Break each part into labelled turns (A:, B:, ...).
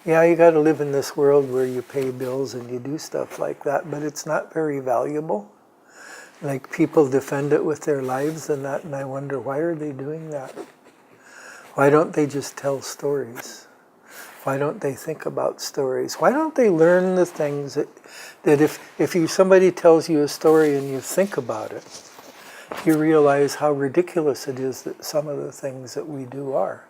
A: Yeah, you got to live in this world where you pay bills and you do stuff like that, but it's not very valuable. Like, people defend it with their lives and that, and I wonder, why are they doing that? Why don't they just tell stories? Why don't they think about stories? Why don't they learn the things that if somebody tells you a story and you think about it, you realize how ridiculous it is that some of the things that we do are.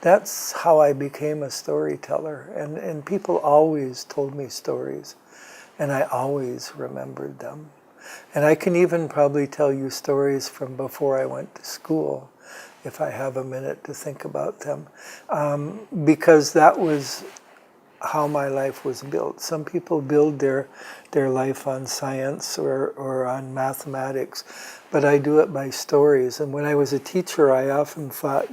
A: That's how I became a storyteller, and people always told me stories, and I always remembered them. And I can even probably tell you stories from before I went to school, if I have a minute to think about them, because that was how my life was built. Some people build their life on science or on mathematics, but I do it by stories. And when I was a teacher, I often thought,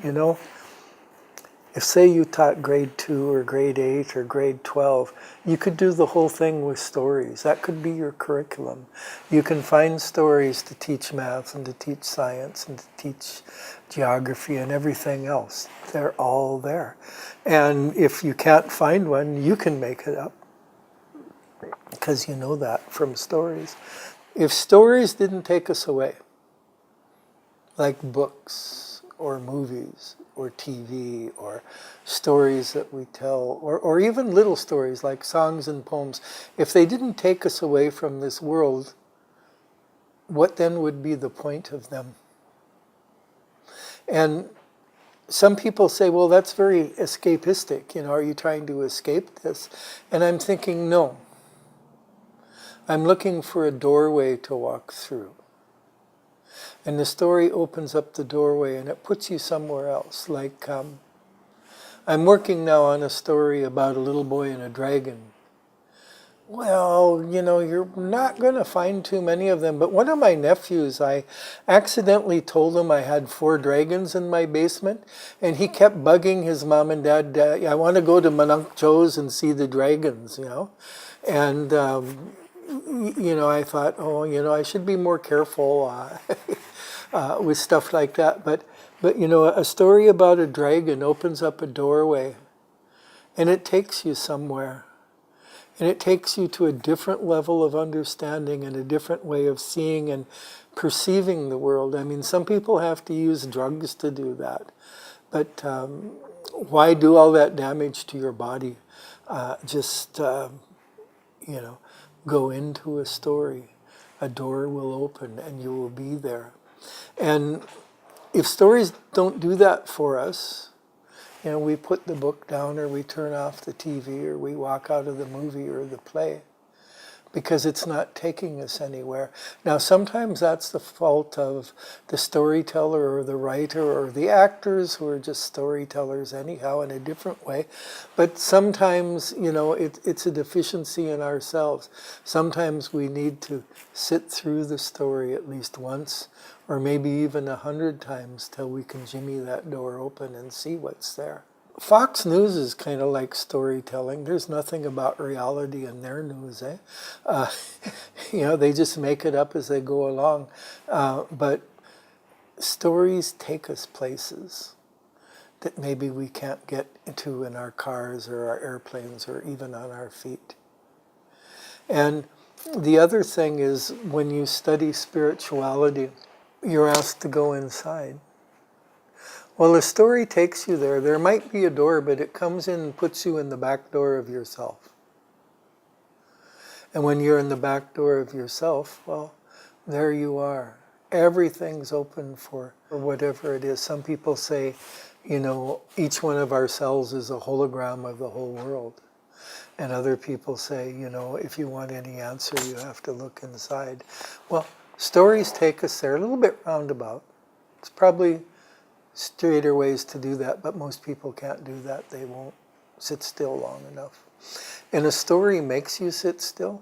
A: if, say, you taught grade 2 or grade 8 or grade 12, you could do the whole thing with stories. That could be your curriculum. You can find stories to teach math and to teach science and to teach geography and everything else. They're all there. And if you can't find one, you can make it up, because you know that from stories. If stories didn't take us away, like books or movies or TV or stories that we tell, or even little stories like songs and poems, if they didn't take us away from this world, what then would be the point of them? And some people say, well, that's very escapistic. Are you trying to escape this? And I'm thinking, no. I'm looking for a doorway to walk through. And the story opens up the doorway and it puts you somewhere else. Like, I'm working now on a story about a little boy and a dragon. Well, you're not going to find too many of them. But one of my nephews, I accidentally told him I had 4 dragons in my basement. And he kept bugging his mom and dad, I want to go to Manunk Joe's and see the dragons, And, I thought, I should be more careful with stuff like that. But a story about a dragon opens up a doorway. And it takes you somewhere. And it takes you to a different level of understanding and a different way of seeing and perceiving the world. I mean, some people have to use drugs to do that. But why do all that damage to your body? Go into a story. A door will open and you will be there. And if stories don't do that for us, we put the book down or we turn off the TV or we walk out of the movie or the play because it's not taking us anywhere. Now, sometimes that's the fault of the storyteller or the writer or the actors who are just storytellers anyhow in a different way. But sometimes, it's a deficiency in ourselves. Sometimes we need to sit through the story at least once or maybe even 100 times till we can jimmy that door open and see what's there. Fox News is kind of like storytelling. There's nothing about reality in their news, they just make it up as they go along. But stories take us places that maybe we can't get to in our cars or our airplanes or even on our feet. And the other thing is, when you study spirituality, you're asked to go inside. Well, a story takes you there. There might be a door, but it comes in and puts you in the back door of yourself. And when you're in the back door of yourself, well, there you are. Everything's open for whatever it is. Some people say, each one of our cells is a hologram of the whole world. And other people say, if you want any answer, you have to look inside. Well, stories take us there, a little bit roundabout. It's probably straighter ways to do that, but most people can't do that. They won't sit still long enough. And a story makes you sit still.